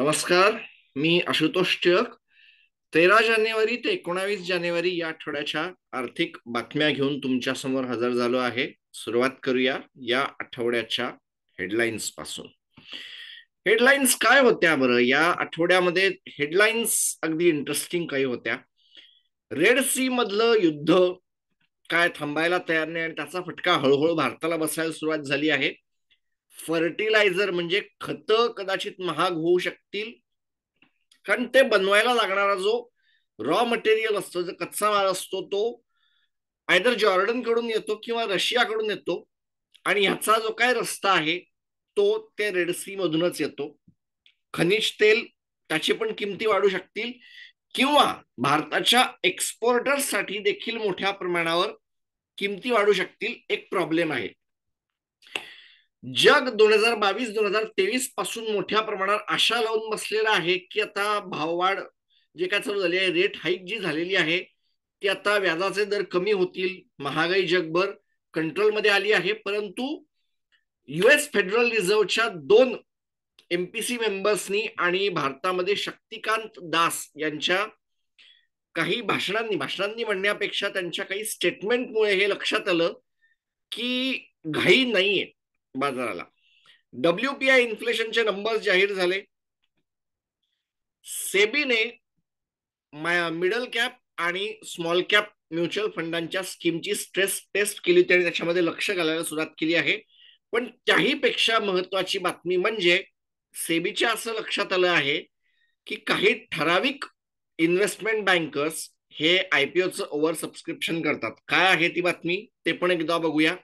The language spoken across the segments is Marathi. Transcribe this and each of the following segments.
नमस्कार. मी आशुतोष टिळक. 13 जानेवारी ते 19 जानेवारी या आठवड्याच्या आर्थिक बातम्या घेऊन तुमच्या समोर हजर झालो आहे. सुरुवात करूया या आठवड्याच्या हेडलाईन्स पासून. हेडलाईन्स काय होत्या बरं या आठवड्यामध्ये? हेडलाईन्स अगदी इंटरेस्टिंग काही होत्या. रेड सी मधलं युद्ध काय थांबायला तयार नाही आणि त्याचा फटका हळूहळू भारताला बसायला सुरुवात झाली आहे. फर्टिलायझर म्हणजे खतं कदाचित महाग होऊ शकतील, कारण ते बनवायला लागणारा जो रॉ मटेरियल असतो, जो कच्चा माल असतो, तो आयदर जॉर्डन कडून येतो किंवा रशियाकडून येतो. आणि ह्याचा जो काय रस्ता आहे तो ते रेड सी मधूनच येतो. खनिज तेल त्याची पण किमती वाढू शकतील किंवा भारताच्या एक्सपोर्टर्ससाठी देखील मोठ्या प्रमाणावर किमती वाढू शकतील. एक प्रॉब्लेम आहे. जग 2022-2023 पासून मोठ्या प्रमाणात आशा लावून बसलेला आहे की आता भाववाढ जे काय चालू झाली आहे, रेट हाईक जी झालेली आहे ती आता व्याजाचे दर कमी होतील, महागाई जगभर कंट्रोलमध्ये आली आहे. परंतु युएस फेडरल रिझर्व्हच्या 2 एमपीसी मेंबर्सनी आणि भारतामध्ये शक्तिकांत दास यांच्या काही भाषणांनी म्हणण्यापेक्षा त्यांच्या काही स्टेटमेंटमुळे हे लक्षात आलं की घाई नाहीये बाजाराला. WPI इन्फ्लेशनचे नंबर्स जाहीर झाले. सेबीने मिडल कॅप आणि स्मॉल कॅप म्युच्युअल फंडांच्या स्कीमची स्ट्रेस टेस्ट केली होती आणि त्याच्यामध्ये लक्ष घालायला सुरुवात केली आहे. पण त्याही पेक्षा महत्वाची बातमी म्हणजे सेबीच्या असं लक्षात आलं आहे की काही ठराविक इन्व्हेस्टमेंट बँकर्स हे आयपीओचं ओव्हर सबस्क्रिप्शन करतात. काय आहे ती बातमी ते पण एकदा बघूया.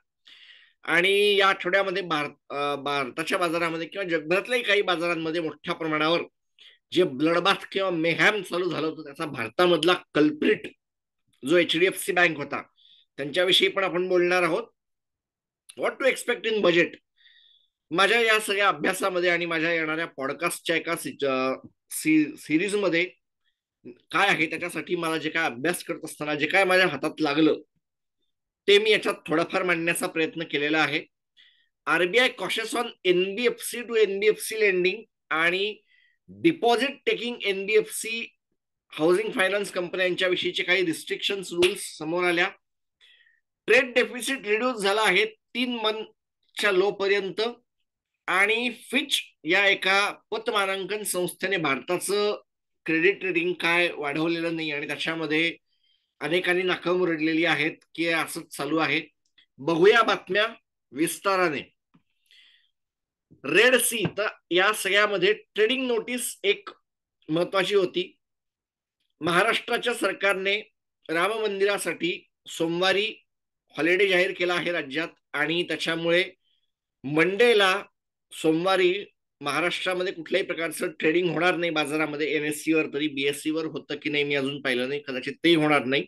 आणि या आठवड्यामध्ये भारताच्या बाजारामध्ये किंवा जगभरातल्याही काही बाजारांमध्ये मोठ्या प्रमाणावर जे ब्लडबाथ किंवा मेहॅम चालू झालं होतं त्याचा भारतामधला कल्प्रिट जो एचडीएफसी बँक होता त्यांच्याविषयी पण आपण बोलणार आहोत. What to expect in budget. माझ्या या सगळ्या अभ्यासामध्ये आणि माझ्या येणाऱ्या पॉडकास्टच्या एका सिरीजमध्ये काय आहे त्याच्यासाठी मला जे काय अभ्यास करत असताना जे काय माझ्या हातात लागलं ते मी याच्यात थोडाफार मांडण्याचा प्रयत्न केलेला आहे. RBI cautious on NBFC to NBFC lending आणि deposit taking NBFC housing finance कंपन्यांच्या विषयीचे काही रिस्ट्रिक्शन्स रूल्स समोर आल्या. ट्रेड डेफिसिट रिड्यूस झाला आहे 3 मंथच्या लो पर्यंत. आणि फिच या एका पतमानांकन संस्थेने भारताचं क्रेडिट रेटिंग काय वाढवलेलं नाही आणि त्याच्यामध्ये अनेकांनी नाकाम रडलेली आहेत की असंच चालू आहे. बघूया बातम्या विस्ताराने. रेड सी, तर या सगळ्यामध्ये ट्रेडिंग नोटीस एक महत्वाची होती. महाराष्ट्राच्या सरकारने राम मंदिरासाठी सोमवारी हॉलिडे जाहीर केला आहे राज्यात आणि त्याच्यामुळे मंडेला सोमवारी महाराष्ट्रामध्ये कुठल्याही प्रकारचं ट्रेडिंग होणार नाही बाजारामध्ये. एनएससी वर, तरी बीएससी वर होतं की नाही मी अजून पाहिलं नाही, कदाचित तेही होणार नाही.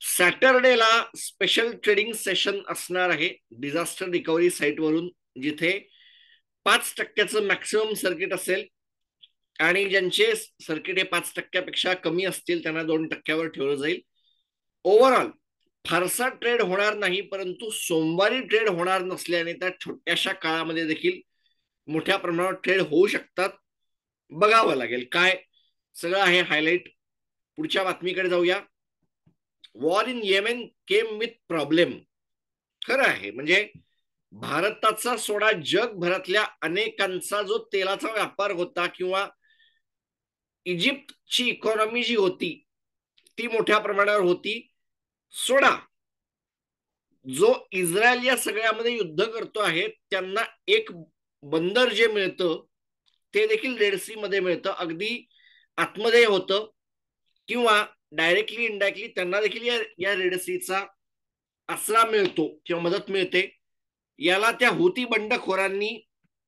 सॅटरडेला स्पेशल ट्रेडिंग सेशन असणार आहे डिझास्टर रिकव्हरी साईटवरून, जिथे 5% मॅक्सिमम सर्किट असेल आणि ज्यांचे सर्किट हे 5%पेक्षा कमी असतील त्यांना 2%वर ठेवलं जाईल. ओव्हरऑल फारसा ट्रेड होणार नाही, परंतु सोमवारी ट्रेड होणार नसल्याने त्या छोट्याशा काळामध्ये देखील मोठ्या प्रमाणावर ट्रेड होऊ शकतात. बघावं लागेल काय सगळं आहे हायलाइट. पुढच्या बातमीकडे जाऊया. War in Yemen came with problem. खरं आहे, म्हणजे भारताचा सोडा जगभरातल्या अनेकांचा जो तेलाचा व्यापार होता किंवा इजिप्तची इकॉनॉमी जी होती ती मोठ्या प्रमाणावर होती. सोडा जो इस्रायल या सगळ्यामध्ये युद्ध करतो आहे त्यांना एक बंदर जे मिळतं ते देखील रेड सी मध्ये मिळतं. अगदी आतमध्ये होतं किंवा डायरेक्टली इनडायरेक्टली त्यांना देखील या रेड सीचा आसरा मिळतो किंवा मदत मिळते. याला त्या हुती बंडखोरांनी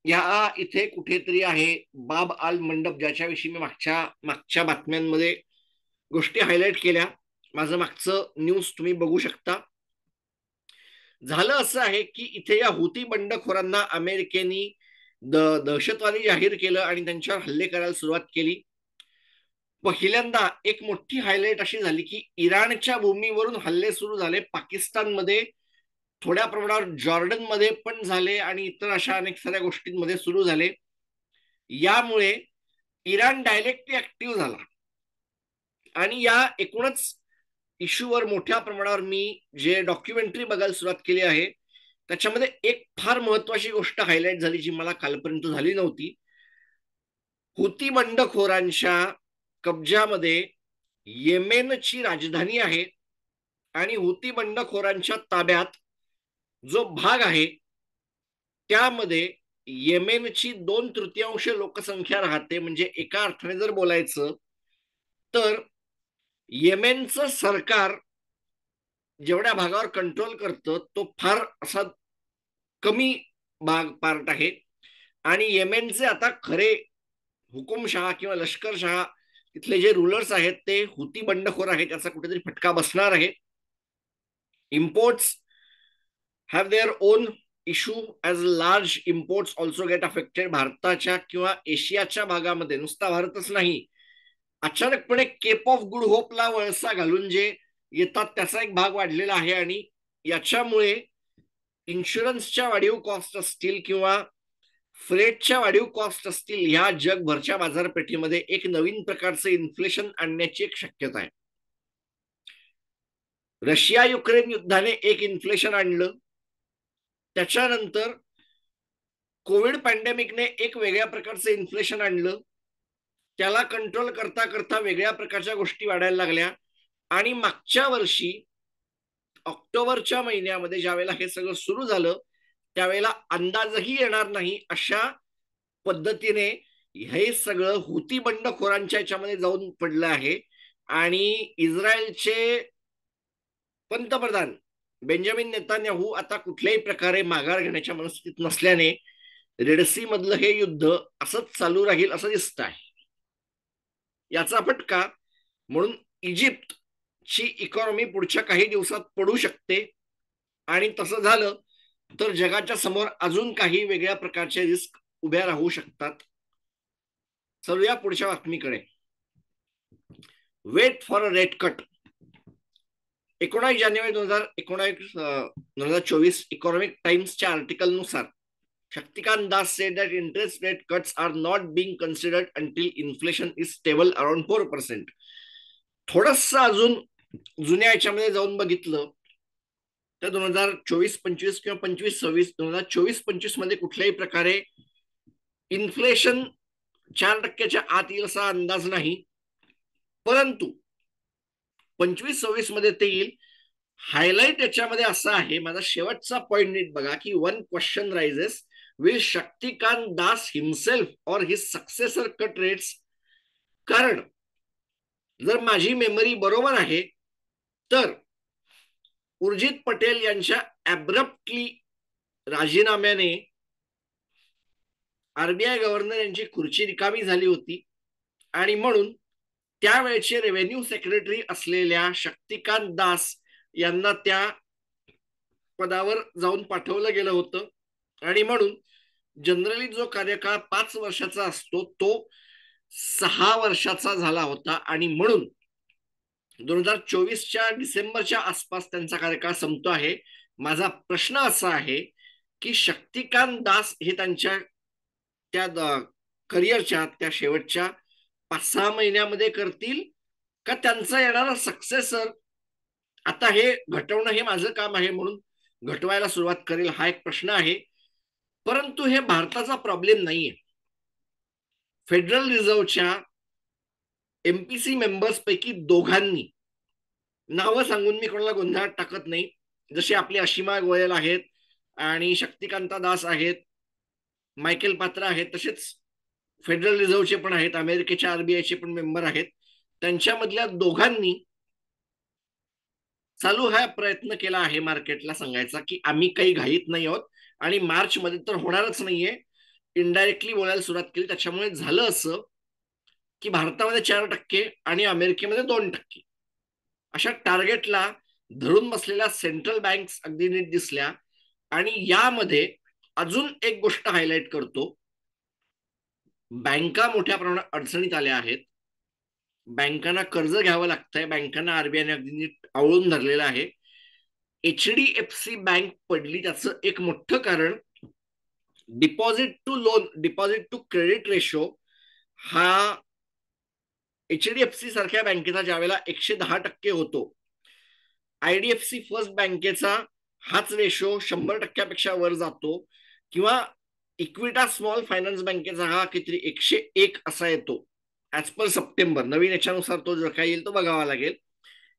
या इथे कुठेतरी आहे बाब आल मंडप, ज्याच्याविषयी मी मागच्या बातम्यांमध्ये गोष्टी हायलाइट केल्या. माझं मागचं न्यूज तुम्ही बघू शकता. झालं असं आहे की इथे या हुती बंडखोरांना अमेरिकेने दहशतवादी जाहीर केलं आणि त्यांच्यावर हल्ले करायला सुरुवात केली. पहिल्यांदा एक मोठी हायलाइट अशी झाली की इराणच्या भूमीवरून हल्ले सुरू झाले, पाकिस्तानमध्ये थोड्या प्रमाणावर जॉर्डनमध्ये पण झाले आणि इतर अशा अनेक साऱ्या गोष्टींमध्ये सुरू झाले. यामुळे इराण डायरेक्टली ऍक्टिव्ह झाला आणि या एकूणच इश्यूवर मोठ्या प्रमाणावर मी जे डॉक्युमेंटरी बघायला सुरुवात केली आहे त्याच्यामध्ये एक फार महत्वाची गोष्ट हायलाइट झाली जी मला कालपर्यंत झाली नव्हती. हुती बंडखोरांच्या कब्जामध्ये येमेनची राजधानी आहे आणि हुती बंडखोरांच्या ताब्यात जो भाग आहे त्यामध्ये येमेनची 2/3 लोकसंख्या राहते. म्हणजे एका अर्थाने जर बोलायचं तर येमेनचं सरकार जेवढ्या भागावर कंट्रोल करतं तो फार असा कमी भाग पार्ट आहे आणि येमेनचे आता खरे हुकुमशहा किंवा लष्करशहा तिथले जे रूलर्स आहेत ते हुती बंडखोर आहेत. त्याचा कुठेतरी फटका बसणार आहे. Imports have their own issue as large imports also get affected. भारताच्या किंवा एशियाच्या भागामध्ये नुसता भारतच नाही, अचानकपणे केप ऑफ गुड होपला वळसा घालून जे येतात त्याचा एक भाग वाढलेला आहे आणि याच्यामुळे इन्शुरन्सच्या वाढीव कॉस्ट असतील किंवा फ्रेटच्या वाढीव कॉस्ट असतील ह्या जगभरच्या बाजारपेठेमध्ये एक नवीन प्रकारचं इन्फ्लेशन आणण्याची एक शक्यता आहे. रशिया युक्रेन युद्धाने एक इन्फ्लेशन आणलं, त्याच्यानंतर कोविड पॅन्डेमिकने एक वेगळ्या प्रकारचं इन्फ्लेशन आणलं, त्याला कंट्रोल करता करता वेगळ्या प्रकारच्या गोष्टी वाढायला लागल्या आणि मागच्या वर्षी ऑक्टोबरच्या महिन्यामध्ये ज्या वेळेला हे सगळं सुरू झालं त्यावेळेला अंदाजही येणार नाही अशा पद्धतीने हे सगळं हुती बंडखोरांच्या याच्यामध्ये जाऊन पडलं आहे. आणि इस्रायलचे पंतप्रधान बेंजामिन नेतान्याहू आता कुठल्याही प्रकारे माघार घेण्याच्या मनस्थितीत नसल्याने रेडसी मधलं हे युद्ध असंच चालू राहील असं दिसत आहे. याचा फटका म्हणून इजिप्त ची इकॉनॉमी पुढच्या काही दिवसात पडू शकते आणि तसं झालं तर जगाच्या समोर अजून काही वेगळ्या प्रकारचे रिस्क उभ्या राहू शकतात. चलूया पुढच्या बातमीकडे. Wait for a rate cut. 19 जानेवारी 2024 इकॉनॉमिक टाइम्सच्या आर्टिकलनुसार Shaktikanta Das said that interest rate cuts are not being considered until inflation is stable around 4%. थोडस अजून जुन्या याच्यामध्ये जाऊन बघितलं तर 2024-25 किंवा 25-26 2024-25 मध्ये कुठल्याही प्रकारे इन्फ्लेशन 4%च्या आत येईल असा अंदाज नाही, परंतु 25-26 मध्ये ते येईल. हायलाइट याच्यामध्ये असा आहे, माझा शेवटचा पॉइंट नीट बघा की one question rises, will Shaktikanta Das himself और हिज सक्सेसर कट रेट्स. कारण जर माझी मेमरी बरोबर आहे तर उर्जित पटेल यांच्या ॲब्रप्टली राजीनाम्याने आरबीआय गव्हर्नर यांची खुर्ची रिकामी झाली होती आणि म्हणून त्यावेळेचे रेव्हेन्यू सेक्रेटरी असलेल्या शक्तिकांत दास यांना त्या पदावर जाऊन पाठवलं गेलं होतं आणि म्हणून जनरली जो कार्यकाळ 5 वर्षाचा असतो तो 6 वर्षाचा झाला होता आणि म्हणून 2024च्या डिसेंबरच्या आसपास त्यांचा कार्यकाळ संपतो आहे. माझा प्रश्न असा आहे की शक्तिकांत दास हे त्यांच्या त्या करिअरच्या त्या शेवटच्या 5-6 महिन्यामध्ये करतील का त्यांचा येणारा सक्सेसर आता हे घटवणं हे माझं काम आहे म्हणून घटवायला सुरुवात करेल, हा एक प्रश्न आहे. परंतु हे भारताचा प्रॉब्लेम नाहीये. फेडरल रिझर्व्हच्या एमपीसी मेंबर्स पैकी दोघांनी, नावं सांगून मी कोणाला गोंधळात टाकत नाही, जसे आपले अशिमा गोयल आहेत आणि शक्तिकांता दास आहेत, मायकेल पात्रा आहेत, तसेच फेडरल रिझर्व्हचे पण आहेत, अमेरिकेच्या आरबीआयचे पण मेंबर आहेत, त्यांच्यामधल्या दोघांनी चालू हा प्रयत्न केला आहे मार्केटला सांगायचा की आम्ही काही घाईत नाही आहोत आणि मार्च मध्ये तर होणारच नाहीये, इनडायरेक्टली बोलायला सुरुवात केली. त्याच्यामुळे झालं असं की भारतामध्ये 4% आणि अमेरिकेमध्ये 2% अशा टार्गेटला धरून बसलेल्या सेंट्रल बँक्स अगदी नीट दिसल्या. आणि यामध्ये अजून एक गोष्ट हायलाइट करतो, बँका मोठ्या प्रमाणात अडचणीत आल्या आहेत, बँकांना कर्ज घ्यावं लागतंय, बँकांना आरबीआयने अगदी नीट आवळून धरलेलं आहे. एचडीएफसी बँक पडली त्याचं एक मोठं कारण deposit to loan, deposit to credit ratio हा HDFC सारख्या बँकेचा ज्यावेळेला 110% होतो, IDFC फर्स्ट बँकेचा हाच रेशो 100%पेक्षा वर जातो, किंवा इक्विटा स्मॉल फायनान्स बँकेचा हा किती 101 असा येतो ऍज पर सप्टेंबर. नवीन याच्यानुसार तो जर काय येईल तो बघावा लागेल.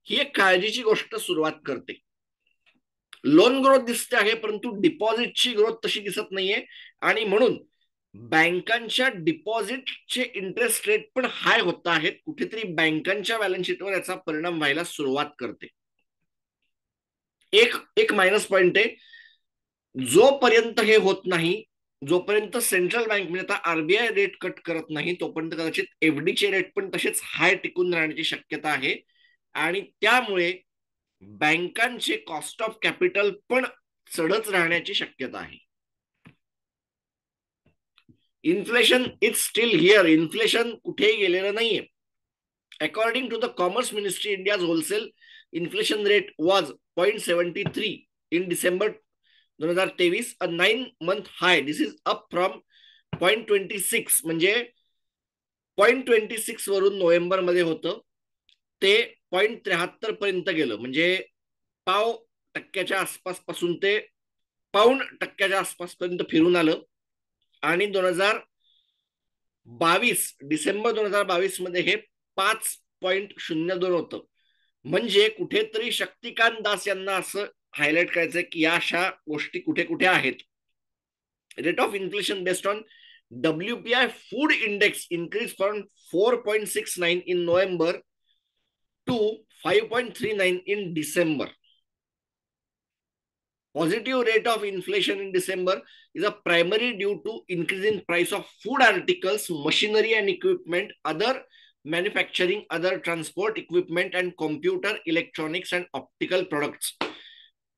ही एक काळजीची गोष्ट सुरुवात करते. लोन ग्रोथ दिसते आहे, परंतु डिपॉझिटची ग्रोथ तशी दिसत नाहीये, आणि म्हणून बँकांच्या डिपॉझिटचे इंटरेस्ट रेट पण हाय होत आहेत. कुठेतरी बँकांच्या बॅलन्स शीटवर याचा परिणाम व्हायला सुरुवात करते. एक एक मायनस पॉइंट आहे, जोपर्यंत हे होत नाही, जोपर्यंत सेंट्रल बँक म्हणजे आता RBI रेट कट करत नाही, तोपर्यंत कदाचित FDचे रेट पण तसेच हाय टिकून राहण्याची शक्यता आहे, आणि त्यामुळे बँकांचे कॉस्ट ऑफ कॅपिटल पण चढच राहण्याची शक्यता आहे. Inflation is still here. Inflation कुठेही गेलेलं नाहीये. According to the commerce ministry, India's wholesale inflation rate was 0.73 in December 2023, a 9-month high. This is up from 0.26, म्हणजे 0.26 वरून नोव्हेंबर मध्ये होतं ते 0.73 पर्यंत गेलं, म्हणजे 0.5% आसपास पासून ते 0.5% आसपास पर्यंत फिरून आलं. आणि डिसेंबर 2022 मध्ये हे 5.02 होतं. म्हणजे कुठेतरी शक्तिकांत दास यांना असं हायलाइट करायचंय की या अशा गोष्टी कुठे कुठे आहेत. Rate of inflation based on WPI food index increase from 4.69 in November to 5.39 in December. Positive rate of inflation in December is a primary due to increase in price of food articles, machinery and equipment, other manufacturing, other transport equipment, and computer, electronics, and optical products.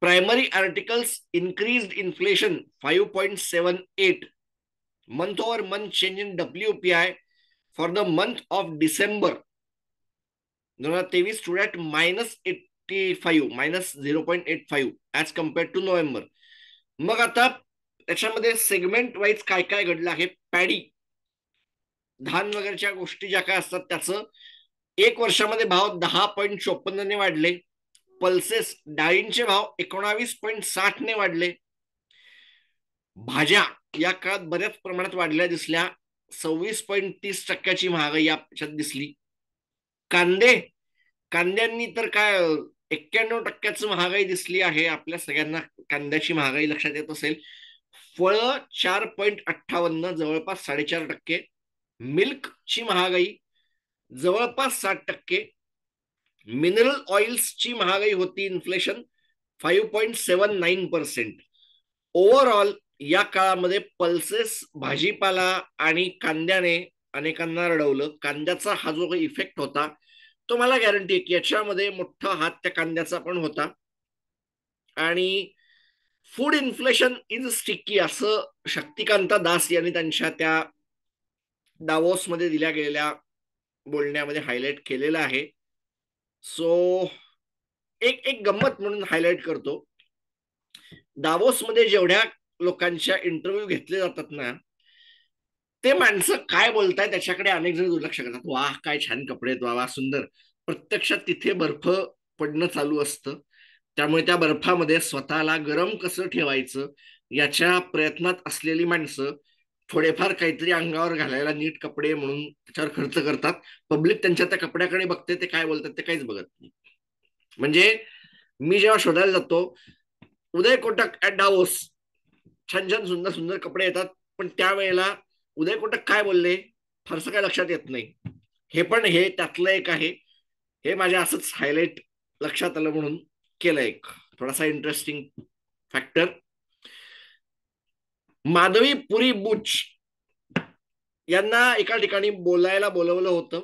Primary articles increased inflation 5.78. Month over month change in WPI for the month of December 2023 stood at -0.85 as compared to November. मग आता त्याच्यामध्ये सेगमेंट वाईज काय काय घडलं आहे. पॅडी, धान वगैरेच्या गोष्टी ज्या काय असतात त्याचं एक वर्षामध्ये भाव 10.54 वाढले. पल्सेस डाळींचे भाव 19.60 ने वाढले. भाज्या या काळात बऱ्याच प्रमाणात वाढल्या दिसल्या. 26.30% महागाई याच्यात दिसली. कांद्यांनी तर काय 91% महागाई दिसली आहे. आपल्या सगळ्यांना कांद्याची महागाई लक्षात येत असेल. फळं 4.58, जवळपास 4.5%. मिल्कची महागाई जवळपास 60%. मिनरल ऑइल्सची महागाई होती इन्फ्लेशन 5.79%. ओव्हरऑल या काळामध्ये पल्सेस, भाजीपाला आणि कांद्याने अनेकांना रडवलं. कांद्याचा हा जो काही इफेक्ट होता तो मला गॅरंटी आहे की याच्यामध्ये मोठा हात त्या कांद्याचा पण होता. आणि फूड इन्फ्लेशन इज स्टिकी असं शक्तिकांता दास यांनी त्यांच्या त्या दावोसमध्ये दिल्या गेलेल्या बोलण्यामध्ये हायलाइट केलेलं आहे. सो एक गंमत म्हणून हायलाइट करतो. दावोसमध्ये जेवढ्या लोकांच्या इंटरव्ह्यू घेतले जातात ना, ते माणसं काय बोलताय त्याच्याकडे अनेक जण दुर्लक्ष करतात. वाह काय छान कपडे आहेत, वा सुंदर. प्रत्यक्षात तिथे बर्फ पडणं चालू असतं. त्यामुळे त्या बर्फामध्ये स्वतःला गरम कसं ठेवायचं याच्या प्रयत्नात असलेली माणसं थोडेफार काहीतरी अंगावर घालायला नीट कपडे म्हणून त्याच्यावर खर्च करतात. पब्लिक त्यांच्या त्या कपड्याकडे बघते, ते काय बोलतात ते काहीच बघत नाही. म्हणजे मी जेव्हा शोधायला जातो, उदय कोटक ऍट डावोस, छान छान सुंदर सुंदर कपडे येतात, पण त्यावेळेला उदय कोटक काय बोलले फारसं काय लक्षात येत नाही. हे पण हे त्यातलं एक आहे. हे माझ्या असंच हायलाइट लक्षात आलं म्हणून केलं, एक थोडासा इंटरेस्टिंग फॅक्टर. माधवी पुरी बुच यांना एका ठिकाणी बोलायला बोलवलं होतं.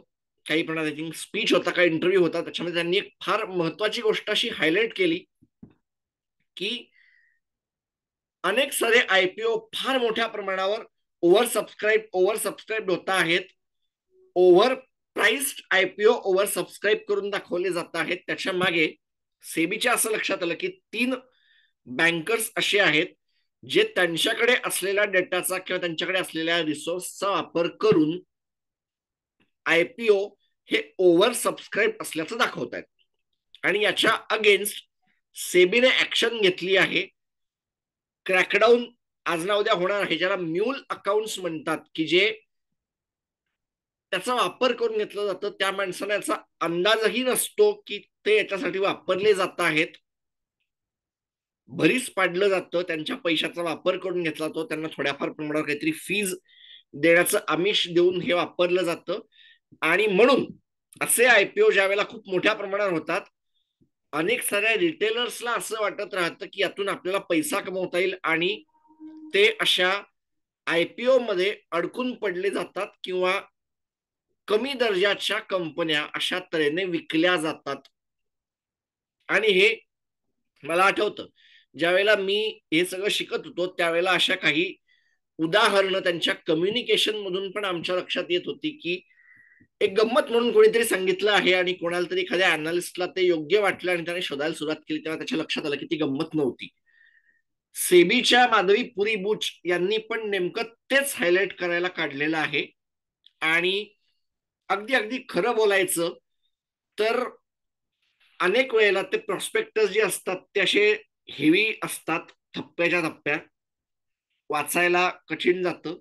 काही प्रमाणात स्पीच होता, काही इंटरव्ह्यू होता. त्याच्यामध्ये त्यांनी एक फार महत्वाची गोष्ट अशी हायलाइट केली की अनेक सारे IPO फार मोठ्या प्रमाणावर ओव्हर सबस्क्राईब होत आहेत. Over priced IPO over subscribe करून दाखवले जात आहेत. त्याच्या मागे सेबीच्या असं लक्षात आलं की 3 बँकर्स असे आहेत जे त्यांच्याकडे असलेल्या डेटाचा किंवा त्यांच्याकडे असलेल्या रिसोर्सचा वापर करून आयपीओ हे ओव्हर सबस्क्राईब असल्याचं दाखवत आहेत. आणि याच्या अगेन्स्ट सेबीने ऍक्शन घेतली आहे. क्रॅकडाऊन आज ना उद्या होणार आहे, ज्याला म्यूल अकाउंट्स म्हणतात, की जे त्याचा वापर करून घेतलं जातं. त्या माणसाला याचा अंदाजही नसतो की ते याच्यासाठी वापरले जात आहेत. भरीस पाडलं जातं, त्यांच्या पैशाचा वापर करून घेतला जातो, त्यांना थोड्याफार प्रमाणावर काहीतरी फीज देण्याचं आमिष देऊन हे वापरलं जातं. आणि म्हणून असे आयपीओ ज्या वेळेला खूप मोठ्या प्रमाणावर होतात, अनेक साऱ्या रिटेलर्सला असं वाटत राहतं की यातून आपल्याला पैसा कमवता येईल आणि ते अशा आयपीओ मध्ये अडकून पडले जातात किंवा कमी दर्जाच्या कंपन्या अशा तऱ्हेने विकल्या जातात. आणि हे मला आठवतं, ज्यावेळेला मी हे सगळं शिकत होतो त्यावेळेला अशा काही उदाहरणं त्यांच्या कम्युनिकेशन मधून पण आमच्या लक्षात येत होती, की एक गंमत म्हणून कोणीतरी सांगितलं आहे आणि कोणाला तरी एखाद्या अनालिस्टला ते योग्य वाटलं आणि त्याने शोधायला सुरुवात केली, तेव्हा त्याच्या लक्षात आलं की ती गंमत नव्हती. सेबीच्या माधवी पुरी बुच यांनी पण नेमकं तेच हायलाइट करायला काढलेलं आहे. आणि अगदी अगदी खरं बोलायचं तर अनेक वेळेला ते प्रॉस्पेक्टस जे असतात ते असे हेवी असतात, थप्प्याच्या थप्प्या, वाचायला कठीण जातं.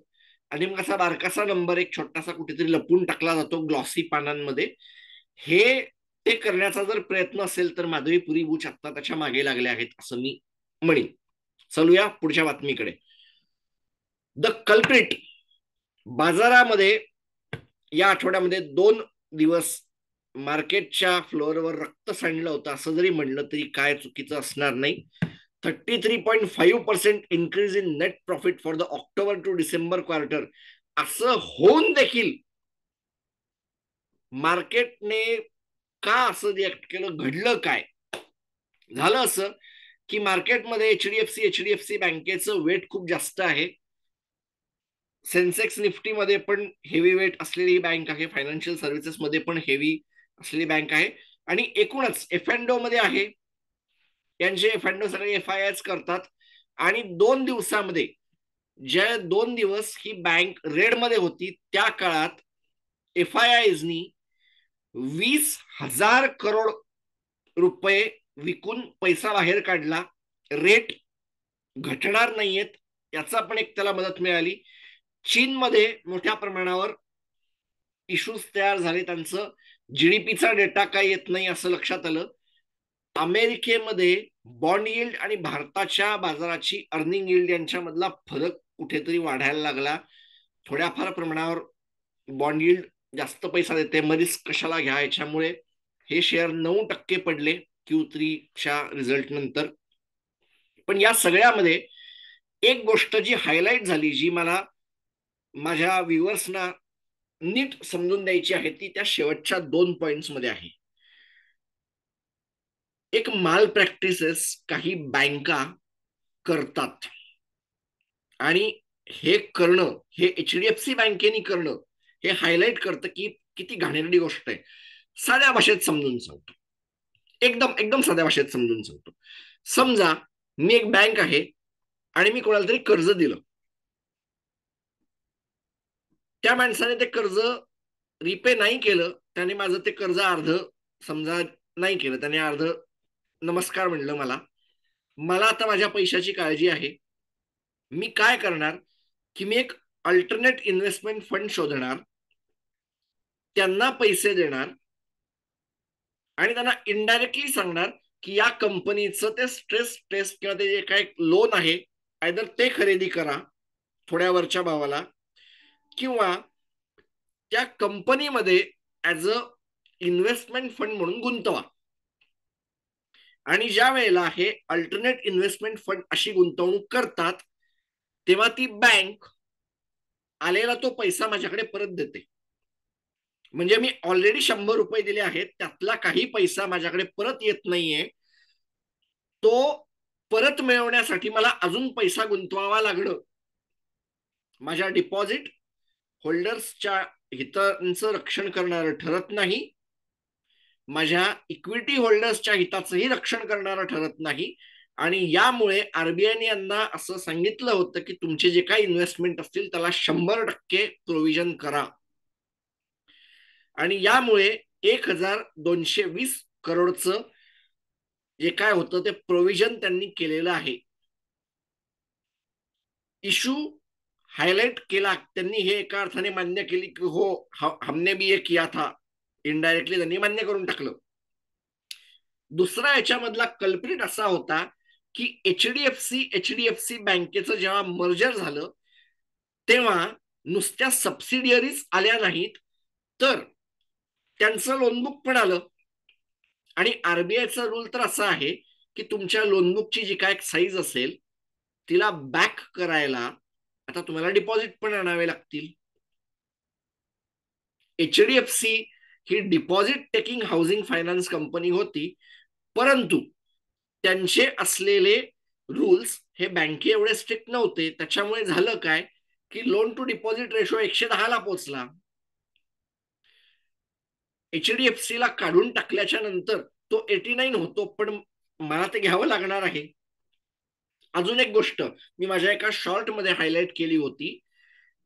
आणि मग असा बारकासा नंबर एक छोटासा कुठेतरी लपून टाकला जातो ग्लॉसी पानांमध्ये. हे ते करण्याचा जर प्रयत्न असेल तर माधवी पुरी बुच आता त्याच्या मागे लागले आहेत असं मी म्हणेन. चलूया पुढच्या बातमीकडे. The culprit. बाजारामध्ये या आठवड्यामध्ये 2 दिवस मार्केटच्या फ्लोअरवर रक्त सांडलं होतं असं जरी म्हणलं तरी काय चुकीचं असणार नाही. 33.5% increase in net profit for the October to December quarter असं होऊन देखील मार्केटने का असं रिॲक्ट केलं, घडलं काय? झालं असं की मार्केटमध्ये एचडीएफसी बँकेचं वेट खूप जास्त आहे. सेन्सेक्स निफ्टीमध्ये पण हेवी वेट असलेली बँक आहे, फायनान्शियल सर्व्हिसेसमध्ये पण हेवी असलेली बँक आहे आणि एकूणच एफएनडो मध्ये आहे. यांचे एफएनडो सगळे एफआयआयच करतात. आणि 2 दिवसामध्ये ज्या 2 दिवस ही बँक रेडमध्ये होती त्या काळात एफआयआयनी 20,000 करोड रुपये विकून पैसा बाहेर काढला. रेट घटणार नाहीयेत याचा पण एक त्याला मदत मिळाली. चीनमध्ये मोठ्या प्रमाणावर इश्यूज तयार झाले, त्यांचं जीडीपीचा डेटा काय येत नाही असं लक्षात आलं. अमेरिकेमध्ये बॉन्ड यील्ड आणि भारताच्या बाजाराची अर्निंग यील्ड यांच्यामधला फरक कुठेतरी वाढायला लागला. थोड्याफार प्रमाणावर बॉन्ड यील्ड जास्त पैसा देते, मग रिस्क कशाला घ्या, याच्यामुळे हे शेअर 9% पडले Q3च्या रिझल्ट नंतर. पण या सगळ्यामध्ये एक गोष्ट जी हायलाइट झाली, जी मला माझ्या व्ह्युअर्सना नीट समजून द्यायची आहे, ती त्या शेवटच्या 2 पॉइंट्स मध्ये आहे. एक माल प्रॅक्टिसेस काही बँका करतात आणि हे करणं, हे एचडीएफसी बँकेने करणं हे हायलाइट करतं की किती घाणेरडी गोष्ट आहे. साध्या भाषेत समजून सांगतो, एकदम एकदम साध्या भाषेत समजून सांगतो. समजा मी एक बँक आहे आणि मी कोणाला तरी कर्ज दिलं. त्या माणसाने ते कर्ज रिपे नाही केलं, त्याने माझं ते कर्ज अर्ध समजा नाही केलं, त्याने अर्ध नमस्कार म्हणलं मला. मला आता माझ्या पैशाची काळजी आहे. मी काय करणार की मी एक अल्टरनेट इन्व्हेस्टमेंट फंड शोधणार, त्यांना पैसे देणार आणि त्यांना इनडायरेक्टली सांगणार की या कंपनीचं ते स्ट्रेस टेस्ट किंवा ते जे काही लोन आहे आयदर ते खरेदी करा थोड्या वरच्या भावाला, किंवा त्या कंपनीमध्ये ऍज अ इन्व्हेस्टमेंट फंड म्हणून गुंतवा. आणि ज्या वेळेला हे अल्टरनेट इन्व्हेस्टमेंट फंड अशी गुंतवणूक करतात तेव्हा ती बँक आलेला तो पैसा माझ्याकडे परत देते. म्हणजे मी ऑलरेडी 100 रुपये दिले आहेत, त्यातला काही पैसा माझ्याकडे परत येत नाहीये. तो परत मिळवण्यासाठी मला अजून पैसा गुंतवावा लागणं माझ्या डिपॉझिट होल्डर्सच्या हितांचं रक्षण करणारं ठरत नाही, माझ्या इक्विटी होल्डर्सच्या हिताचंही रक्षण करणारं ठरत नाही. आणि यामुळे आरबीआयने यांना असं सांगितलं होतं की तुमचे जे काही इन्व्हेस्टमेंट असतील त्याला 100% प्रोव्हिजन करा. आणि यामुळे 1220 करोडचं जे काय होतं ते प्रोव्हिजन त्यांनी केलेलं आहे. इशू हायलाइट केला त्यांनी, हे एका अर्थाने मान्य केली की हो हमने भी ये किया था, इनडायरेक्टली त्यांनी मान्य करून टाकलं. दुसरा याच्यामधला कल्प्रिट असा होता की एचडीएफसी बँकेचं जेव्हा मर्जर झालं तेव्हा नुसत्या सबसिडियरीज आल्या नाहीत, तर त्यांचं लोनबुक पण आलं. आणि आरबीआयचा रूल तर असा आहे की तुमच्या लोनबुकची जी काय साईज असेल तिला बॅक करायला आता तुम्हाला डिपॉझिट पण आणावे लागतील. एचडीएफसी ही deposit taking housing finance company होती, परंतु त्यांचे असलेले रूल्स हे बँके एवढे स्ट्रिक्ट नव्हते. त्याच्यामुळे झालं काय की लोन टू डिपॉझिट रेशो 110 ला पोहोचला. एचडीएफसी ला काढून टाकल्याच्या नंतर तो 89 होतो, पण मला ते घ्यावं लागणार आहे. अजून एक गोष्ट मी माझ्या एका शॉर्ट मध्ये हायलाइट केली होती,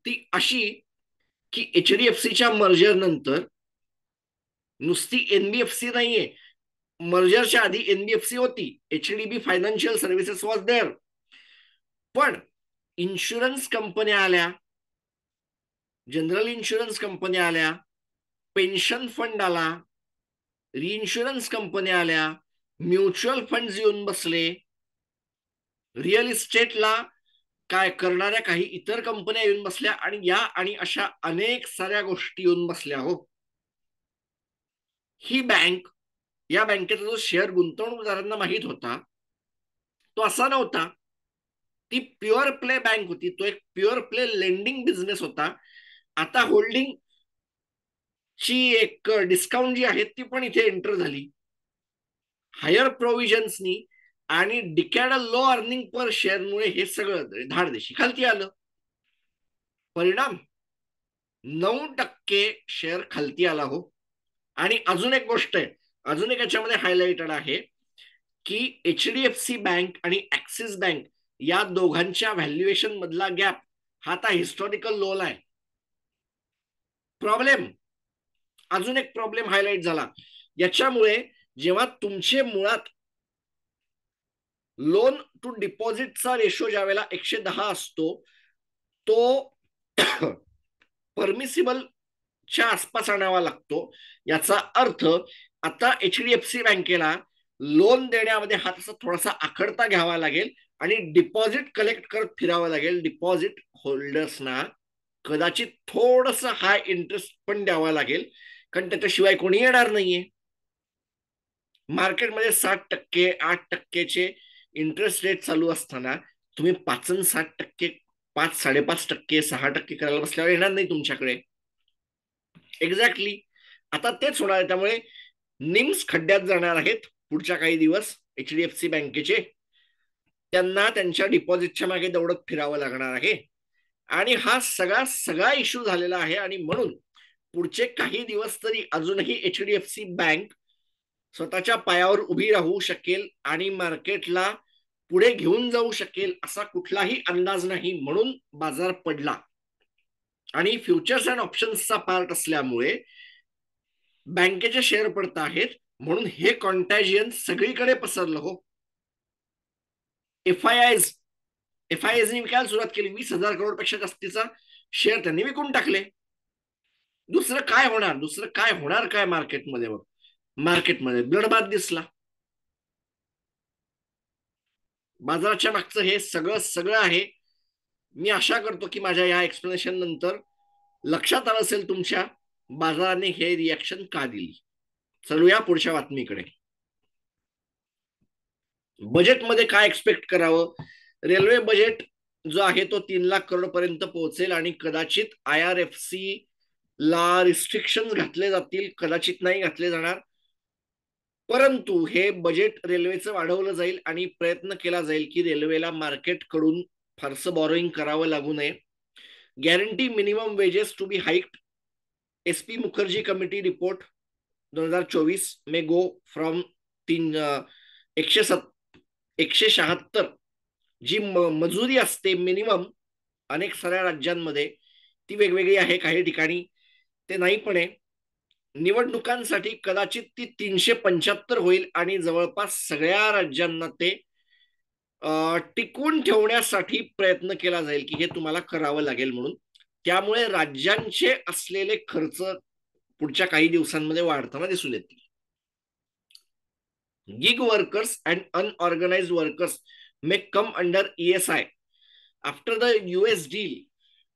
ती अशी की एचडीएफसीच्या मर्जर नंतर नुसती एनबीएफसी नाहीये, मर्जरच्या आधी एनबीएफसी होती, HDB financial services was there, पण इन्शुरन्स कंपन्या आल्या, जनरल इन्शुरन्स कंपन्या आल्या, पेन्शन फंड आला, रिइन्शुरन्स कंपन्या आल्या, म्युच्युअल फंड येऊन बसले, रिअल इस्टेटला काय करणाऱ्या काही इतर कंपन्या येऊन बसल्या, आणि आणि अशा अनेक साऱ्या गोष्टी येऊन बसल्या. हो, ही बँक, या बँकेचा जो शेअर गुंतवणूकदारांना माहित होता तो असा नव्हता. ती प्युअर प्ले बँक होती, तो एक प्युअर प्ले लेंडिंग बिझनेस होता. आता होल्डिंग ची एक डिस्काउंट जी आहे ती पण इथे एंटर झाली. हायर प्रोव्हिजन्सनी आणि डिकॅडल लो अर्निंग पर शेअरमुळे हे सगळं धाडदेशी खालती आलं. परिणाम 9% शेअर खालती आला. हो, आणि अजून एक गोष्ट आहे, अजून एक याच्यामध्ये हायलाइटेड आहे की एचडीएफसी बँक आणि ऍक्सिस बँक या दोघांच्या व्हॅल्युएशन मधला गॅप हा आता हिस्टॉरिकल लो आहे. प्रॉब्लेम, अजून एक प्रॉब्लेम हायलाइट झाला याच्यामुळे. जेव्हा तुमचे मुळात लोन टू डिपॉझिटचा रेशो ज्या वेळेला 110 असतो तो परमिसिबल च्या आसपास आणावा लागतो. याचा अर्थ आता एचडीएफसी बँकेला लोन देण्यामध्ये हा तसा थोडासा आखडता घ्यावा लागेल आणि डिपॉझिट कलेक्ट करत फिरावं लागेल. डिपॉझिट होल्डर्सना कदाचित थोडस हाय इंटरेस्ट पण द्यावा लागेल, कारण त्याच्याशिवाय कोणी येणार नाहीये. मार्केटमध्ये 7%, 8%चे इंटरेस्ट रेट चालू असताना तुम्ही 5-7%, 5-5.5%, 6% करायला बसल्यावर येणार नाही तुमच्याकडे. एक्झॅक्टली आता तेच होणार आहे. त्यामुळे निम्स खड्ड्यात जाणार आहेत पुढच्या काही दिवस एचडीएफसी बँकेचे. त्यांना त्यांच्या डिपॉझिटच्या मागे दौडत फिरावं लागणार आहे. आणि हा सगळा इश्यू झालेला आहे. आणि म्हणून पुढचे काही दिवस तरी अजूनही एचडीएफसी बँक स्वतःच्या पायावर उभी राहू शकेल आणि मार्केटला पुढे घेऊन जाऊ शकेल असा कुठलाही अंदाज नाही, म्हणून बाजार पडला. आणि फ्युचर्स अँड ऑप्शन्सचा पार्ट असल्यामुळे बँकेचे शेअर पडत आहेत, म्हणून हे कॉन्टॅजियन सगळीकडे पसरलं. हो, एफआयआयनी विकायला सुरुवात केली. 20,000 पेक्षा जास्तीचा शेअर त्यांनी विकून टाकले. दुसरं काय होणार काय मार्केटमध्ये ब्लडबाथ दिसला. बाजाराच्या मागचं हे सगळं आहे. मी आशा करतो की माझ्या या एक्सप्लेनेशन नंतर लक्षात आलं असेल तुमच्या बाजाराने हे रिॲक्शन का दिली. चलूया पुढच्या बातमीकडे. बजेटमध्ये काय एक्सपेक्ट करावं. रेल्वे बजेट जो आहे तो 3,00,000 करोड पर्यंत पोहोचेल आणि कदाचित आयआरएफसी ला रिस्ट्रिक्शन घातले जातील, कदाचित नाही घातले जाणार, परंतु हे बजेट रेल्वेचं वाढवलं जाईल आणि प्रयत्न केला जाईल की रेल्वेला मार्केटकडून फारसं बॉरोईंग करावं लागू नये. Guarantee minimum wages to be hiked. SP Mukherjee committee report 2024 may go from 176 जी मजुरी असते मिनिमम अनेक साऱ्या राज्यांमध्ये ती वेगवेगळी आहे. काही ठिकाणी ते नाही पण आहे. निवडणुकांसाठी कदाचित ती 375 होईल आणि जवळपास सगळ्या राज्यांना ते टिकवून ठेवण्यासाठी प्रयत्न केला जाईल की हे तुम्हाला करावं लागेल म्हणून. त्यामुळे राज्यांचे असलेले खर्च पुढच्या काही दिवसांमध्ये वाढताना दिसून येतील. Gig workers and unorganised workers may come under ESI after the US deal.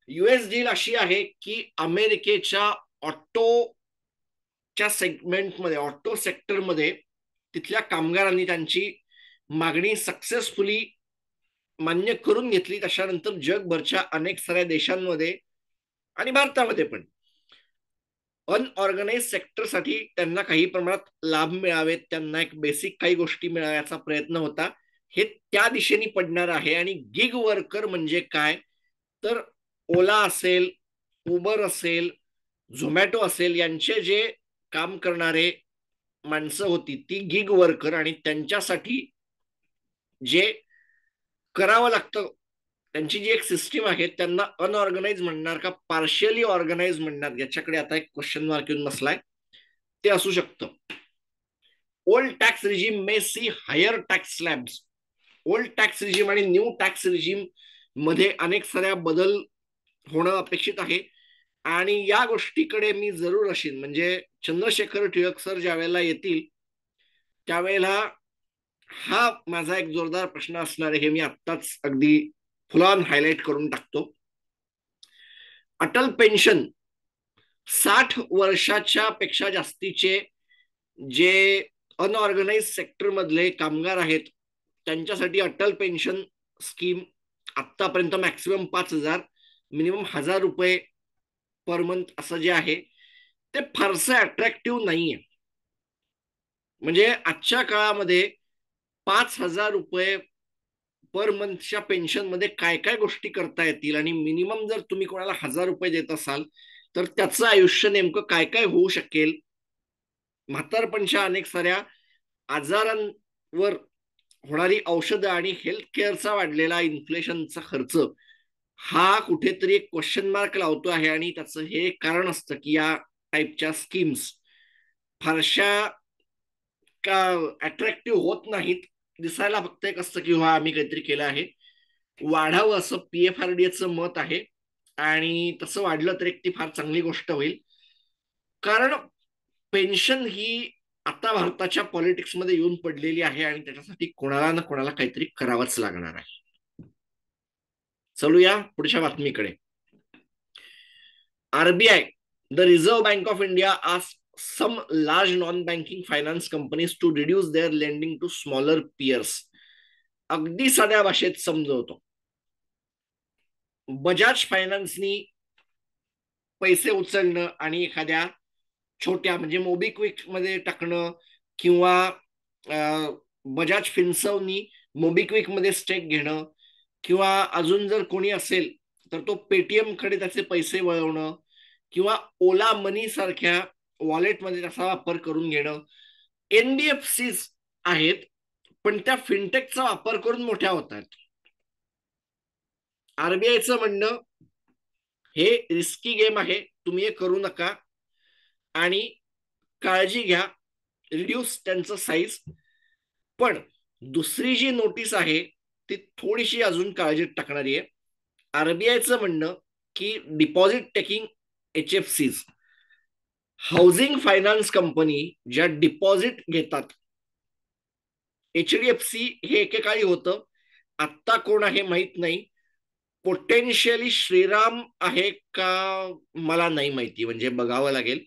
US deal अशी आहे की अमेरिकेच्या ऑटोच्या सेगमेंटमध्ये, ऑटो सेक्टरमध्ये तिथल्या कामगारांनी त्यांची मागणी सक्सेसफुली मान्य करून घेतली. त्याच्यानंतर जगभरच्या अनेक साऱ्या देशांमध्ये आणि भारतामध्ये पण अनऑर्गनाइज सेक्टरसाठी त्यांना काही प्रमाणात लाभ मिळावेत, त्यांना एक बेसिक काही गोष्टी मिळाव्याचा प्रयत्न होता. हे त्या दिशेने पडणार आहे. आणि गिग वर्कर म्हणजे काय, तर ओला असेल, उबर असेल, झोमॅटो असेल, यांचे जे काम करणारे माणसं होती ती गिग वर्कर, आणि त्यांच्यासाठी जे करावं लागतं, त्यांची जी एक सिस्टीम आहे, त्यांना अनऑर्गनाइज म्हणणार का पार्शियली ऑर्गनाइज म्हणणार, याच्याकडे आता एक क्वेश्चन मार्क येऊन बसलाय. ते असू शकतं. Old tax regime may see higher tax slabs. Old tax regime आणि न्यू टॅक्स रिजीम मध्ये अनेक साऱ्या बदल होणं अपेक्षित आहे. आणि या गोष्टीकडे मी जरूर असेन, म्हणजे चंद्रशेखर टिळक सर ज्या वेळेला येतील त्यावेळेला हा माझा एक जोरदार प्रश्न असणार आहे, हे मी आत्ताच अगदी फुल हायलाइट करून टाकतो. अटल पेन्शन 60 वर्षाच्या पेक्षा जास्तीचे जे अनऑर्गनाइज सेक्टर मधले कामगार आहेत त्यांच्यासाठी अटल पेन्शन स्कीम आतापर्यंत मॅक्सिमम 5,000, मिनिमम 1,000 रुपये पर मंथ असं जे आहे ते फारसं अट्रॅक्टिव्ह नाहीये. म्हणजे आजच्या काळामध्ये 5,000 रुपये पर मंथच्या पेन्शन मध्ये काय काय गोष्टी करता येतील, आणि मिनिमम जर तुम्ही कोणाला 1,000 रुपये देत असाल तर त्याचं आयुष्य नेमकं काय काय होऊ शकेल, म्हातारपणच्या अनेक साऱ्या आजारांवर होणारी औषधं आणि हेल्थ केअरचा वाढलेला इन्फ्लेशनचा खर्च हा कुठेतरी एक क्वेश्चन मार्क लावतो आहे. आणि त्याचं हे कारण असतं की या टाईपच्या स्कीम्स फारशा का अट्रॅक्टिव्ह होत नाहीत. दिसायला फक्त एक असतं की हा आम्ही काहीतरी केलं आहे, वाढावं असं PFRDAचं मत आहे. आणि तसं वाढलं तर एक ती फार चांगली गोष्ट होईल. कारण पेन्शन ही आता भारताच्या पॉलिटिक्समध्ये येऊन पडलेली आहे आणि त्याच्यासाठी कोणाला ना कोणाला काहीतरी करावंच लागणार आहे. चलूया पुढच्या बातमीकडे. RBI, the Reserve Bank of India, asked some large non-banking finance companies to reduce their lending to smaller peers. अगदी साध्या भाषेत समजवतो. बजाज फायनान्सनी पैसे उचलणं आणि एखाद्या छोट्या म्हणजे मोबिक्विक मध्ये टाकणं, किंवा बजाज फिन्सर्वनी मोबिक्विक मध्ये स्टेक घेणं, किंवा अजून जर कोणी असेल तर तो पेटीएम कडे त्याचे पैसे वळवणं, किंवा ओला मनी सारख्या वॉलेटमध्ये त्याचा वापर करून घेणं. NBFC आहेत पण त्या फिनटेकचा वापर करून मोठ्या होतात. RBIचं म्हणणं हे रिस्की गेम आहे, तुम्ही हे करू नका आणि काळजी घ्या, रिड्यूस त्यांचं साईज. पण दुसरी जी नोटीस आहे ती थोडीशी अजून काळजीत टाकणारी आहे. RBIचं म्हणणं की deposit taking HFCs, housing finance company ज्या डिपॉझिट घेतात, HDFC हे एकेकाळी होतं, आत्ता कोण आहे माहित नाही. पोटेन्शियली श्रीराम आहे का मला नाही माहिती, म्हणजे बघावं लागेल.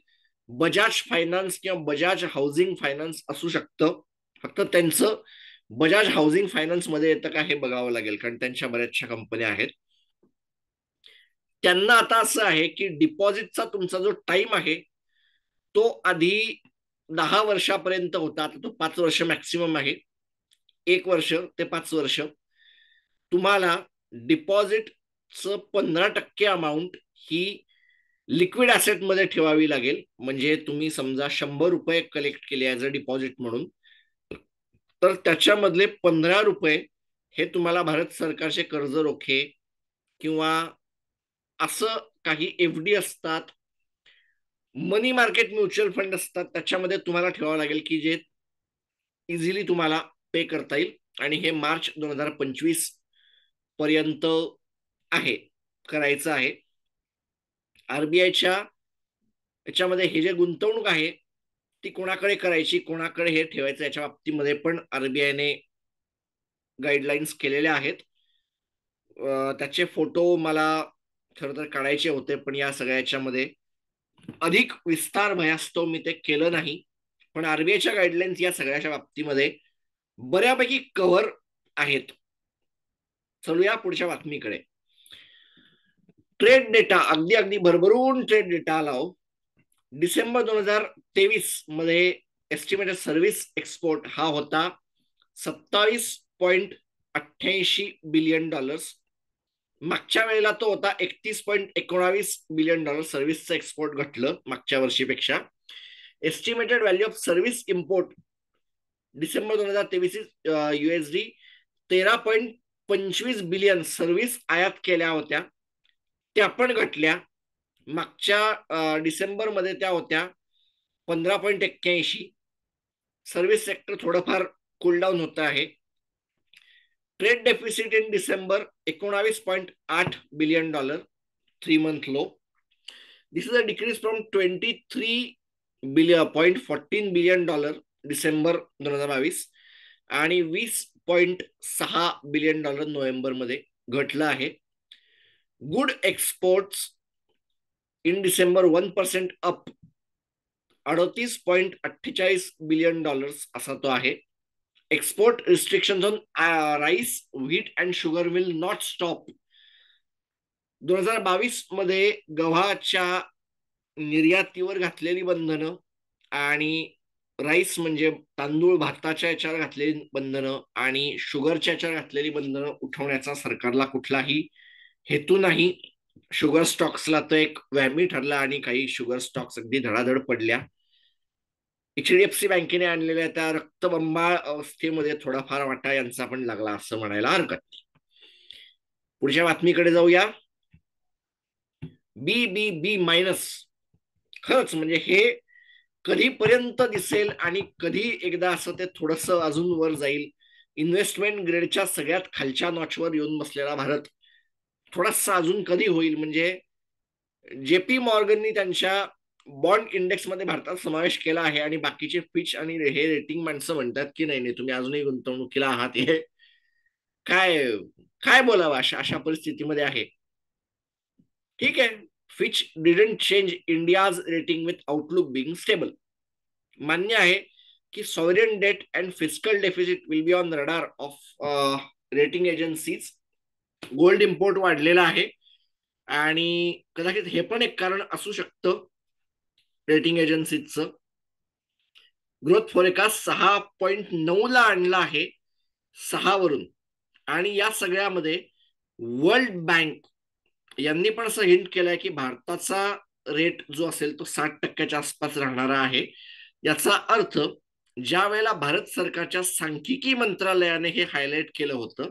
बजाज फायनान्स किंवा बजाज हाऊसिंग फायनान्स असू शकतं, फक्त त्यांचं बजाज हाऊसिंग फायनान्स मध्ये येतं का हे बघावं लागेल, कारण त्यांच्या बऱ्याचशा कंपन्या आहेत. त्यांना आता असं आहे की डिपॉझिटचा तुमचा जो टाइम आहे तो आधी 10 वर्षापर्यंत होता, आता तो 5 वर्ष मॅक्सिमम आहे. 1 वर्ष ते 5 वर्ष तुम्हाला डिपॉझिटचं 15% अमाऊंट ही लिक्विड ऍसेट मध्ये ठेवावी लागेल. म्हणजे तुम्ही समजा 100 रुपये कलेक्ट केले ऍज अ डिपॉझिट म्हणून, तर त्याच्यामधले 15 रुपये हे तुम्हाला भारत सरकारचे कर्ज रोखे किंवा असं काही FD असतात मनी मार्केट म्युच्युअल फंड असतात त्याच्यामध्ये तुम्हाला ठेवावं लागेल की जे इझिली तुम्हाला पे करता येईल, आणि हे मार्च 2025 पर्यंत आहे, करायचं आहे. आरबीआयच्या याच्यामध्ये हे जे गुंतवणूक आहे ती कोणाकडे करायची, कोणाकडे हे ठेवायचं, याच्या बाबतीमध्ये पण आरबीआयने गाईडलाईन्स केलेल्या आहेत. त्याचे फोटो मला खरं तर काढायचे होते, पण या सगळ्याच्या मध्ये अधिक विस्तार भयास्तव मी ते केलं नाही. पण आरबीआयच्या गाईडलाईन्स या सगळ्याच्या बाबतीमध्ये बऱ्यापैकी कव्हर आहेत. चलूया पुढच्या बातमीकडे. ट्रेड डेटा, अगदी अगदी भरभरून ट्रेड डेटा आला हो. डिसेंबर 2023 मध्ये एस्टिमेटेड सर्व्हिस एक्सपोर्ट हा होता $27.88 बिलियन. मागच्या वेळेला तो होता $31.19 बिलियन. सर्व्हिसचं एक्सपोर्ट घटलं मागच्या वर्षीपेक्षा. Estimated value of service import December 2023 USD 13.25 billion service आयात केल्या होत्या, त्या पण घटल्या. मागच्या डिसेंबरमध्ये त्या होत्या 15.81. सर्व्हिस सेक्टर थोडंफार कूलडाऊन होत आहे. Trade deficit in December $19.8 billion, 3 month low. This is a decrease from $23.14 billion December 2022 आणि $20.6 बिलियन नोव्हेंबर मध्ये घटलं आहे. Good exports in December 1% up, $38.48 billion असा तो आहे. Export restriction on rice, wheat and sugar will not stop. 2022 मध्ये गव्हाच्या निर्यातीवर घातलेली बंधनं आणि राईस म्हणजे तांदूळ भाताच्या याच्यावर घातलेली बंधनं आणि शुगरच्या याच्यावर घातलेली बंधनं उठवण्याचा सरकारला कुठलाही हेतू नाही. शुगर स्टॉक्सला तर एक वॅमी ठरला आणि काही शुगर स्टॉक्स अगदी धडाधड पडल्या. HDFC बँकेने आणलेल्या त्या रक्तबंबाळ अवस्थेमध्ये थोडाफार वाटा यांचा पण लागला असं म्हणायला हरकत नाही. पुढच्या बातमीकडे जाऊया. BBB-. खरंच म्हणजे हे कधीपर्यंत दिसेल आणि कधी एकदा असं ते थोडस अजून वर जाईल. इन्व्हेस्टमेंट ग्रेडच्या सगळ्यात खालच्या नॉचवर येऊन बसलेला भारत थोडासा अजून कधी होईल. म्हणजे जेपी मॉर्गननी त्यांच्या बॉन्ड इंडेक्स मध्ये भारतात समावेश केला आहे आणि बाकीचे फिच आणि हे रेटिंग माणसं म्हणतात की नाही नाही तुम्ही अजूनही गुंतवणुकीला आहात. हे काय काय बोलावं अशा अशा परिस्थितीमध्ये आहे. ठीक आहे, Fitch didn't change India's rating with outlook being stable. मान्य आहे की sovereign debt and fiscal deficit will be on radar of rating agencies. Gold import वाढलेला आहे आणि कदाचित हे पण एक कारण असू शकतं रेटिंग एजन्सीचं. ग्रोथ फोरेकास्ट 6.9 ला आणला आहे 6 वरून. आणि या सगळ्यामध्ये वर्ल्ड बँक यांनी पण असं हिंट केलंय की भारताचा रेट जो असेल तो 60% आसपास राहणारा आहे. याचा अर्थ ज्या वेळेला भारत सरकारच्या सांख्यिकी मंत्रालयाने हे हायलाइट केलं होतं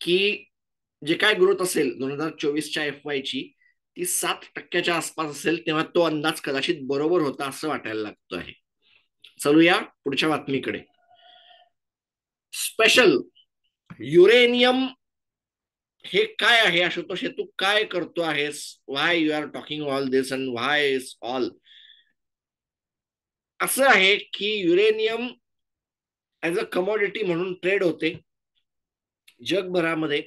की जे काय ग्रोथ असेल 2024च्या FY ची ती 7% आसपास असेल, तेव्हा तो अंदाज कदाचित बरोबर होता असं वाटायला लागतो आहे. चलूया पुढच्या बातमीकडे. स्पेशल युरेनियम हे काय आहे आशुतोष, हे तू काय करतो आहेस? Why you are talking all this and why is all. असं आहे की युरेनियम ऍज अ कमोडिटी म्हणून ट्रेड होते जगभरामध्ये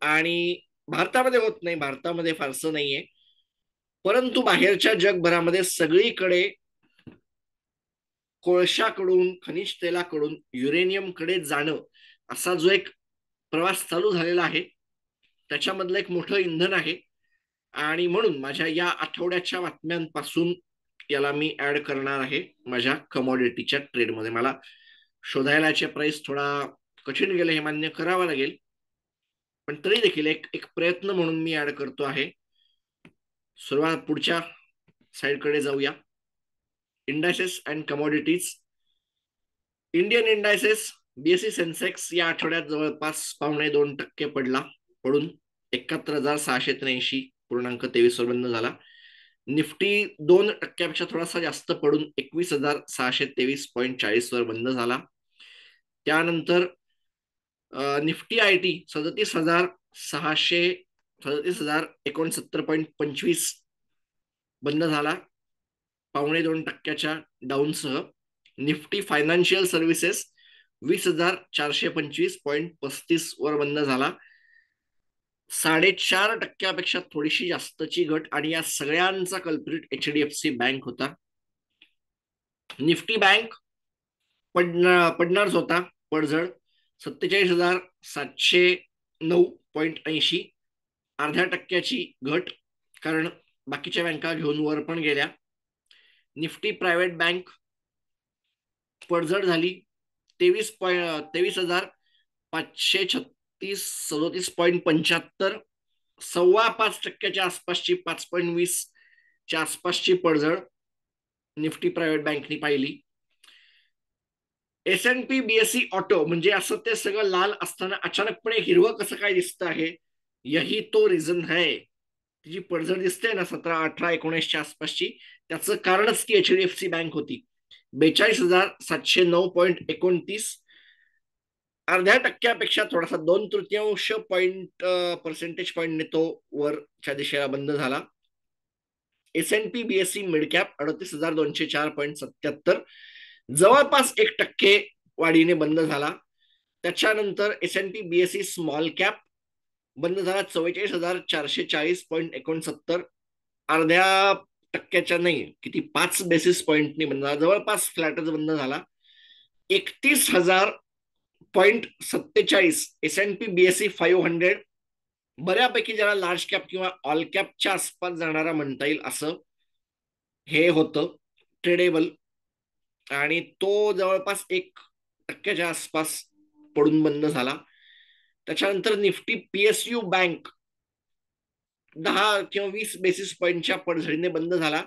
आणि भारतामध्ये होत नाही, भारतामध्ये फारसं नाहीये. परंतु बाहेरच्या जगभरामध्ये सगळीकडे कोळशाकडून खनिज तेलाकडून युरेनियमकडे जाणं असा जो एक प्रवास चालू झालेला आहे त्याच्यामधलं एक मोठं इंधन आहे. आणि म्हणून माझ्या या आठवड्याच्या बातम्यांपासून याला मी ऍड करणार आहे माझ्या कमोडिटीच्या ट्रेडमध्ये. मला शोधायलाचे प्राइस थोडा कठीण गेलं हे मान्य करावं लागेल, पण तरी देखील एक एक प्रयत्न म्हणून मी ऍड करतो आहे. सुरुवात पुढच्या साईडकडे जाऊया. Indices and commodities. Indian indices BSE Sensex या आठवड्यात जवळपास 2.25% पडला, पडून 71,683.23 वर बंद झाला. निफ्टी 2% थोडासा जास्त पडून 21,623.40 वर बंद झाला. त्यानंतर निफ्टी आयटी 37,637,069.25 बंद झाला 2.25% डाऊनसह. निफ्टी फायनान्शियल सर्व्हिसेस 20,425.35 वर बंद झाला 4.5% थोडीशी जास्तची घट, आणि या सगळ्यांचा कल्प्रिट एचडीएफसी बँक होता. निफ्टी बँक पडणारच होता पडझड 47,709.80, 0.5% घट, कारण बाकीच्या बँका घेऊन वर पण गेल्या. निफ्टी प्रायव्हेट बँक पडझड झाली 23,536,37.75, 5.25% आसपासची 5.20 आसपासची पडझड निफ्टी प्रायव्हेट बँकनी पाहिली. S&P BSE ऑटो, म्हणजे असं ते सगळं लाल असताना अचानकपणे हिरवं कसं काय दिसतं आहे, यही तो रिझन है. जी पडझड दिसते ना 17, 18, 19च्या आसपासची, त्याचं कारणच की एचडीएफसी बँक होती. 42,709.29, 0.5% थोडासा 2/3 पर्सेंटेज पॉईंटने तो वरच्या दिशेला बंद झाला. S&P BSE मिड कॅप 38,204.77, जवळपास 1% वाढीने बंद झाला. त्याच्यानंतर S&P BSE स्मॉल कॅप बंद झाला 44,440.69, 0.5% नाही, किती 5 बेसिस पॉईंटनी बंद झाला, जवळपास फ्लॅटच बंद झाला. 31,000.47 S&P BSE 500, बऱ्यापैकी ज्याला लार्ज कॅप किंवा ऑल कॅपच्या आसपास जाणारा म्हणता येईल असं हे होतं ट्रेडेबल, आणि तो जवळपास 1%च्या आसपास पडून बंद झाला. त्याच्यानंतर निफ्टी PSU बँक 10 किंवा 20 बेसिस पॉईंटच्या पडझडीने बंद झाला.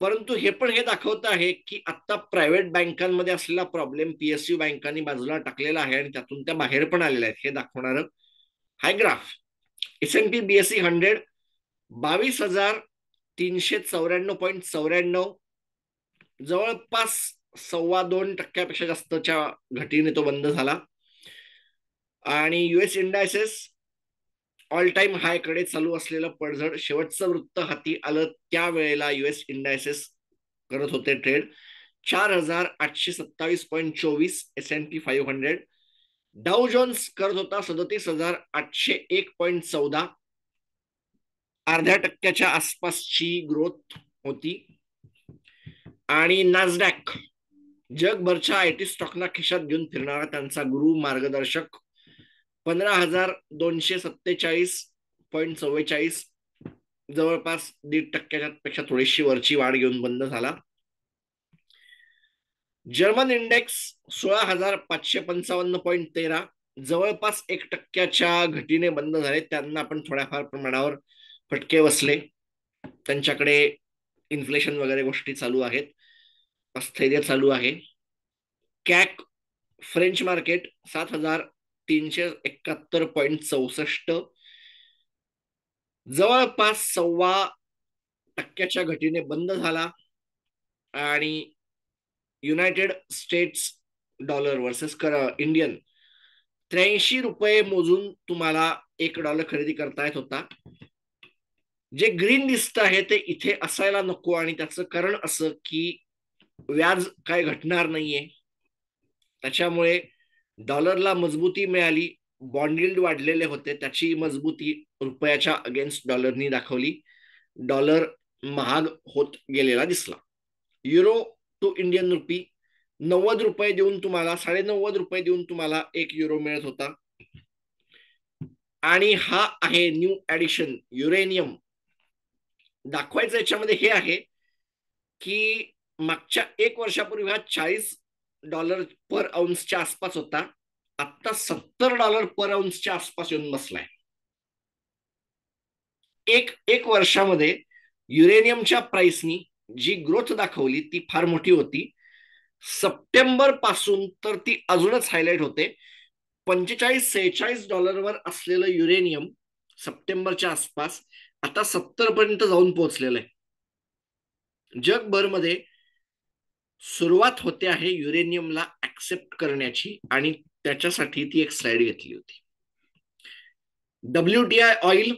परंतु हे पण हे दाखवत आहे की आता प्रायव्हेट बँकांमध्ये असलेला प्रॉब्लेम PSU बँकांनी बाजूला टाकलेला आहे आणि त्यातून त्या बाहेर पण आलेल्या आहेत, हे दाखवणारं हाय ग्राफ. S&P BSE 100 22,394.94, जवळपास 2.25% जास्तच्या घटीने तो बंद झाला. आणि US इंडायसेस ऑल टाइम हाय कडे चालू असलेलं पडझड, शेवटचं वृत्त हाती आलं त्यावेळेला US इंडायसेस करत होते ट्रेड 4,827.24 S&P 500. डाउ जोन्स करत होता 37,801.14, 0.5%च्या आसपासची ग्रोथ होती. आणि नासडॅक, जगभरच्या आयटी स्टॉकना खिशात घेऊन फिरणारा त्यांचा गुरु मार्गदर्शक 15,247.44, जवळपास 1.5% थोडीशी वरची वाढ घेऊन बंद झाला. जर्मन इंडेक्स 16,555.13, जवळपास 1%च्या घटीने बंद झाले. त्यांना पण थोड्याफार प्रमाणावर फटके बसले, त्यांच्याकडे इन्फ्लेशन वगैरे गोष्टी चालू आहेत, स्थैर्य चालू आहे. कॅक फ्रेंच मार्केट 7,371.64, जवळपास 1.25% घटीने बंद झाला. आणि United states dollar versus Indian 83 रुपये मोजून तुम्हाला $1 खरेदी करता येत होता. जे ग्रीन दिसत आहे ते इथे असायला नको, आणि त्याचं कारण असं की व्याज काय घटणार नाहीये, त्याच्यामुळे डॉलरला मजबूती मिळाली. बॉन्ड यील्ड वाढलेले होते, त्याची मजबूती रुपयाच्या अगेन्स्ट डॉलरनी दाखवली. डॉलर महाग होत गेलेला दिसला. युरो टू इंडियन रुपी 90 रुपये देऊन तुम्हाला 90.5 रुपये देऊन तुम्हाला 1 युरो मिळत होता. आणि हा आहे न्यू ऍडिशन युरेनियम. दाखवायचं याच्यामध्ये हे आहे की मागच्या 1 वर्षापूर्वी हा $40 पर औन्सच्या आसपास होता, आता $70 पर औन्सच्या आसपास येऊन बसलाय. एक वर्षामध्ये युरेनियमच्या प्राइसनी जी ग्रोथ दाखवली ती फार मोठी होती. सप्टेंबर पासून तर ती अजूनच हायलाइट होते. $45-46 वर असलेलं युरेनियम सप्टेंबरच्या आसपास आता 70 पर्यंत जाऊन पोहोचलेलं आहे. जगभर मध्ये सुरुवात होते आहे युरेनियमला ऍक्सेप्ट करण्याची, आणि त्याच्यासाठी ती एक स्लाइड घेतली होती. WTI ऑइल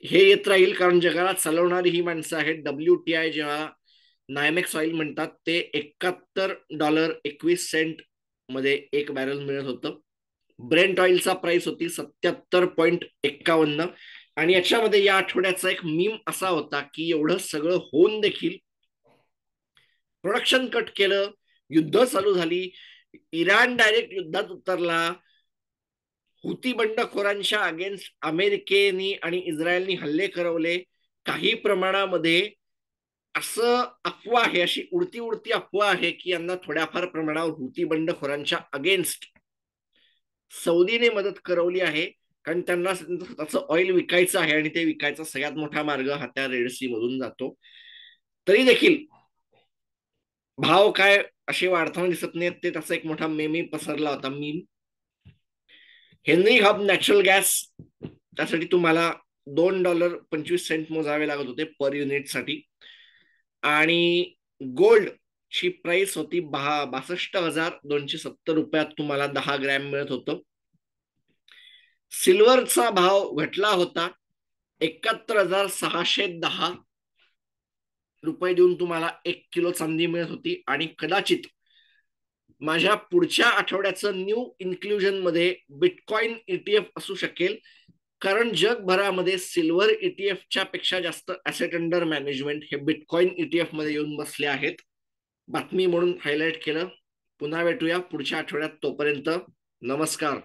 हे येत राहील, कारण जगाला चालवणारी ही माणसं आहेत. WTI जेव्हा नायमेक्स ऑइल म्हणतात, ते $71.21 मध्ये एक बॅरल मिळत होतं. ब्रेंट ऑइलचा प्राइस होती 77.51. आणि याच्यामध्ये या आठवड्याचा एक मीम असा होता की एवढं सगळं होऊन देखील प्रोडक्शन कट केलं, युद्ध चालू झाली, इराण डायरेक्ट युद्धात उतरला, हुती बंडखोरांच्या अगेन्स्ट अमेरिकेनी आणि इस्रायलनी हल्ले करवले. काही प्रमाणामध्ये असं अफवा आहे, अशी उडती उडती अफवा आहे की यांना थोड्याफार प्रमाणावर हुती बंडखोरांच्या अगेन्स्ट सौदीने मदत करवली आहे, कारण त्यांना त्याचं ऑइल विकायचं आहे आणि ते विकायचा सगळ्यात मोठा मार्ग हा त्या रेड सी मधून जातो. तरी देखील भाव काय असे वाढताना दिसत नाहीत. ते त्याचा एक मोठा मेमी पसरला होता, meme. Henry hub natural gas, त्यासाठी तुम्हाला $2.25 मोजावे लागत होते पर युनिट साठी. आणि गोल्ड ची प्राइस होती 62,270 तुम्हाला 10 ग्रॅम मिळत होतं. सिल्वरचा भाव घटला होता, 71,610 देऊन तुम्हाला 1 किलो चांदी मिळत होती. आणि कदाचित माझ्या पुढच्या आठवड्याचं न्यू इन्क्लुजन मध्ये बिटकॉइन ETF असू शकेल, कारण जगभरामध्ये सिल्वर ETFच्या पेक्षा जास्त ऍसेट अंडर मॅनेजमेंट हे बिटकॉइन ETF मध्ये येऊन बसले आहेत. बातमी म्हणून हायलाइट केलं. पुन्हा भेटूया पुढच्या आठवड्यात. तोपर्यंत नमस्कार.